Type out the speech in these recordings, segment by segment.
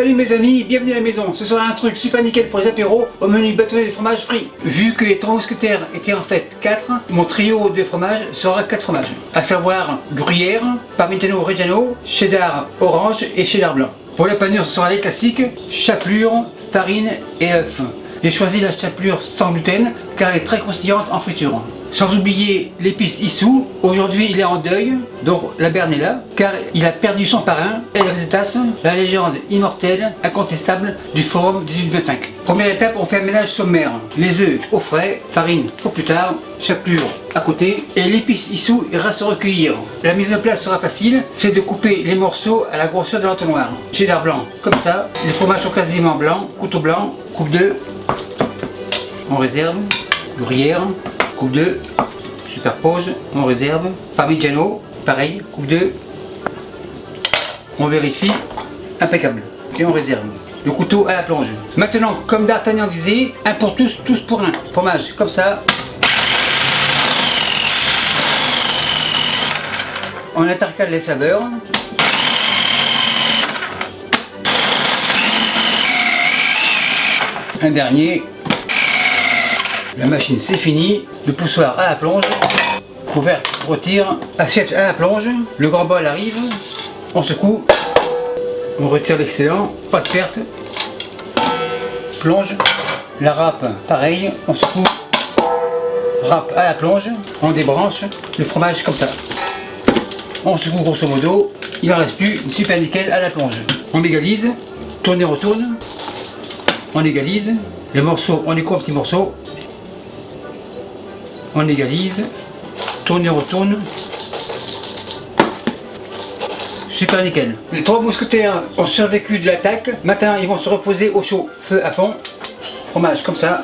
Salut mes amis, bienvenue à la maison. Ce sera un truc super nickel pour les apéros au menu bâtonnet de fromage frit. Vu que les 3 mousquetaires étaient en fait 4, mon trio de fromage sera 4 fromages. À savoir gruyère, parmigiano reggiano, cheddar orange et cheddar blanc. Pour la panure, ce sera les classiques, chapelure, farine et œufs. J'ai choisi la chapelure sans gluten car elle est très croustillante en friture. Sans oublier l'épice Issou, aujourd'hui il est en deuil, donc la berne est là, car il a perdu son parrain, El Recetas, la légende immortelle, incontestable du forum 1825. Première étape, on fait un ménage sommaire. Les œufs au frais, farine pour plus tard, chapelure à côté, et l'épice Issou ira se recueillir. La mise en place sera facile, c'est de couper les morceaux à la grosseur de l'entonnoir. Cheddar blanc, comme ça, les fromages sont quasiment blancs, couteau blanc, coupe 2, on réserve, gruyère, coupe 2, superpose, on réserve, parmigiano, pareil, coupe 2, on vérifie, impeccable, et on réserve. Le couteau à la plonge. Maintenant, comme D'Artagnan disait, un pour tous, tous pour un. Fromage, comme ça. On intercale les saveurs. Un dernier. La machine c'est fini, le poussoir à la plonge, couvercle retire, assiette à la plonge, le grand bol arrive, on secoue, on retire l'excédent, pas de perte, plonge, la râpe pareil, on secoue, râpe à la plonge, on débranche, le fromage comme ça. On secoue grosso modo, il n'en reste plus, super nickel à la plonge. On égalise, tourne et retourne, on égalise, les morceaux on les coupe en petits morceaux. On égalise, tourne et retourne. Super nickel. Les 3 mousquetaires ont survécu de l'attaque. Maintenant, ils vont se reposer au chaud, feu à fond. Fromage comme ça.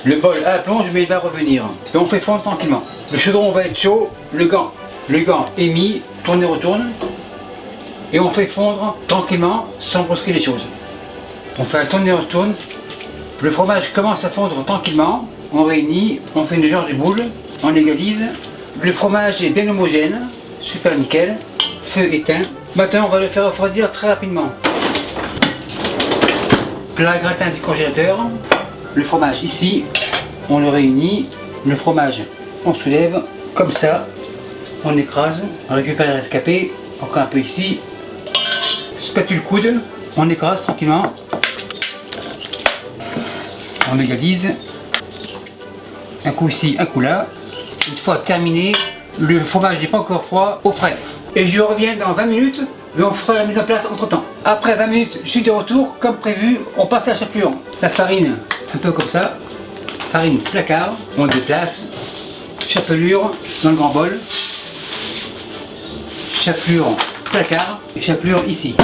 Le bol à la plonge, mais il va revenir. Et on fait fondre tranquillement. Le chaudron va être chaud. Le gant est mis. Tourne et retourne. Et on fait fondre tranquillement, sans brusquer les choses. On fait un tourne et retourne. Le fromage commence à fondre tranquillement. On réunit, on fait une genre de boule, on égalise. Le fromage est bien homogène, super nickel, feu éteint. Maintenant on va le faire refroidir très rapidement. Plat gratin du congélateur, le fromage ici, on le réunit. Le fromage, on soulève comme ça, on écrase, on récupère les rescapés, encore un peu ici. Spatule coude, on écrase tranquillement. On égalise. Un coup ici, un coup là. Une fois terminé, le fromage n'est pas encore froid, au frais. Et je reviens dans 20 minutes, mais on fera la mise en place entre temps. Après 20 minutes, je suis de retour, comme prévu, on passe à la chapelure. La farine, un peu comme ça. Farine placard, on déplace. Chapelure dans le grand bol. Chapelure placard et chapelure ici.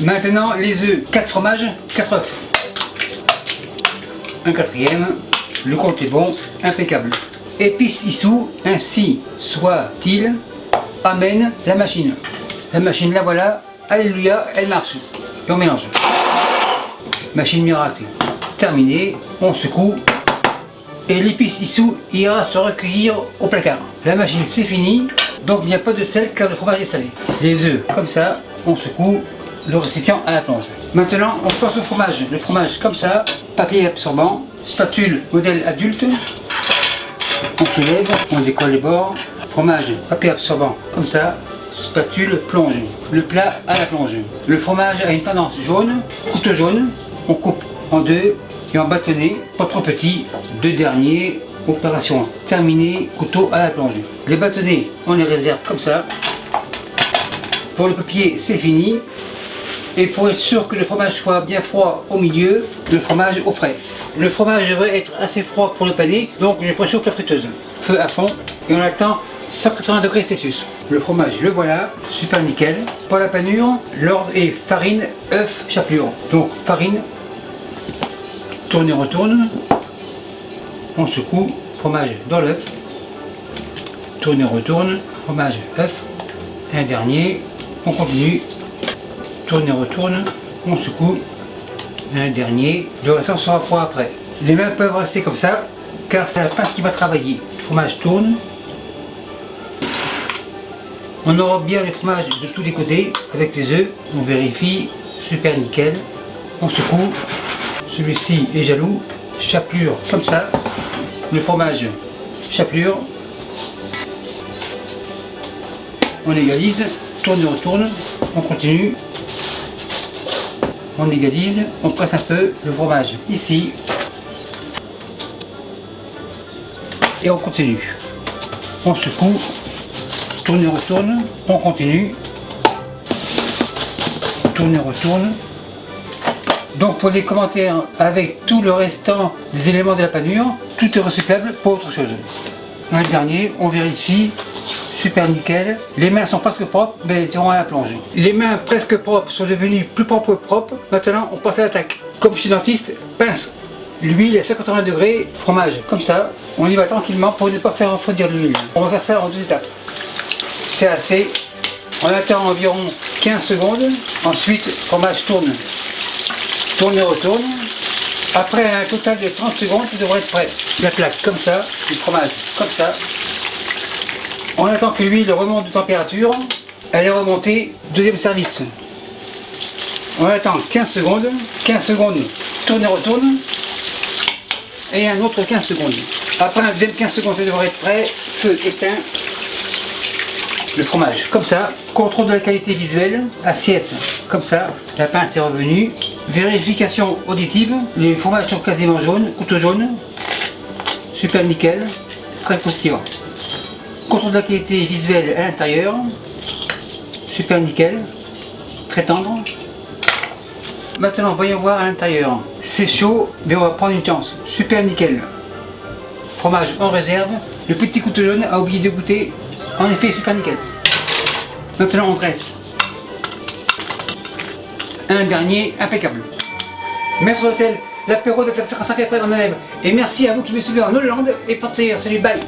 Maintenant les œufs, 4 fromages, 4 œufs. Un quatrième. Le compte est bon, impeccable. Épice Issou, ainsi soit-il. Amen la machine. La machine, la voilà. Alléluia, elle marche. Et on mélange. Machine miracle. Terminé, on secoue. Et l'épice Issou ira se recueillir au placard. La machine, c'est fini. Donc il n'y a pas de sel car le fromage est salé. Les œufs, comme ça, on secoue. Le récipient à la plonge. Maintenant, on passe au fromage. Le fromage comme ça, papier absorbant, spatule modèle adulte. On soulève, on décolle les bords. Fromage, papier absorbant comme ça, spatule plonge. Le plat à la plonge. Le fromage a une tendance jaune, couteau jaune. On coupe en deux et en bâtonnet, pas trop petit. 2 derniers, opération terminée, couteau à la plonge. Les bâtonnets, on les réserve comme ça. Pour le papier, c'est fini. Et pour être sûr que le fromage soit bien froid au milieu, le fromage au frais. Le fromage devrait être assez froid pour le paner, donc je préchauffe la friteuse. Feu à fond et on attend 180 degrés Celsius. Le fromage, le voilà, super nickel. Pour la panure, l'ordre est farine, œuf, chapelure. Donc farine, tourne et retourne. On secoue, fromage dans l'œuf. Tourne et retourne, fromage, œuf. Un dernier, on continue. Tourne et retourne, on secoue, un dernier, le restant sera froid après. Les mains peuvent rester comme ça, car c'est la pince qui va travailler. Le fromage tourne, On enrobe bien les fromages de tous les côtés avec les œufs. On vérifie, super nickel. On secoue. Celui-ci est jaloux. Chapelure comme ça. Le fromage, chapelure. On égalise. Tourne et retourne. On continue. On égalise. On presse un peu le fromage ici. Et on continue. On secoue. Tourne et retourne, on continue, tourne et retourne. Donc pour les commentaires avec tout le restant des éléments de la panure, tout est recyclable pour autre chose. Le dernier, on vérifie, super nickel. Les mains sont presque propres, mais elles iront à la plonge. Les mains presque propres sont devenues plus propres que propres. Maintenant on passe à l'attaque. Comme je suis dentiste, pince. L'huile à 180 degrés, fromage, comme ça. On y va tranquillement pour ne pas faire refroidir l'huile. On va faire ça en 2 étapes. C'est assez. On attend environ 15 secondes. Ensuite, le fromage tourne. Tourne et retourne. Après un total de 30 secondes, il devrait être prêt. La plaque comme ça, le fromage comme ça. On attend que l'huile remonte de température. Elle est remontée, deuxième service. On attend 15 secondes. 15 secondes, tourne et retourne. Et un autre 15 secondes. Après un deuxième 15 secondes, ça devrait être prêt. Feu éteint. Le fromage, comme ça. Contrôle de la qualité visuelle, assiette, comme ça. La pince est revenue. Vérification auditive. Les fromages sont quasiment jaunes, couteau jaune. Super nickel, très croustillant. Contrôle de la qualité visuelle à l'intérieur. Super nickel, très tendre. Maintenant, voyons voir à l'intérieur. C'est chaud, mais on va prendre une chance. Super nickel. Fromage en réserve. Le petit couteau jaune a oublié de goûter. En effet, super nickel. Maintenant, on dresse. Un dernier, impeccable. Maître d'hôtel, l'apéro de Club 55 après on enlève. Et merci à vous qui me suivez en Hollande et partagez. Salut, bye.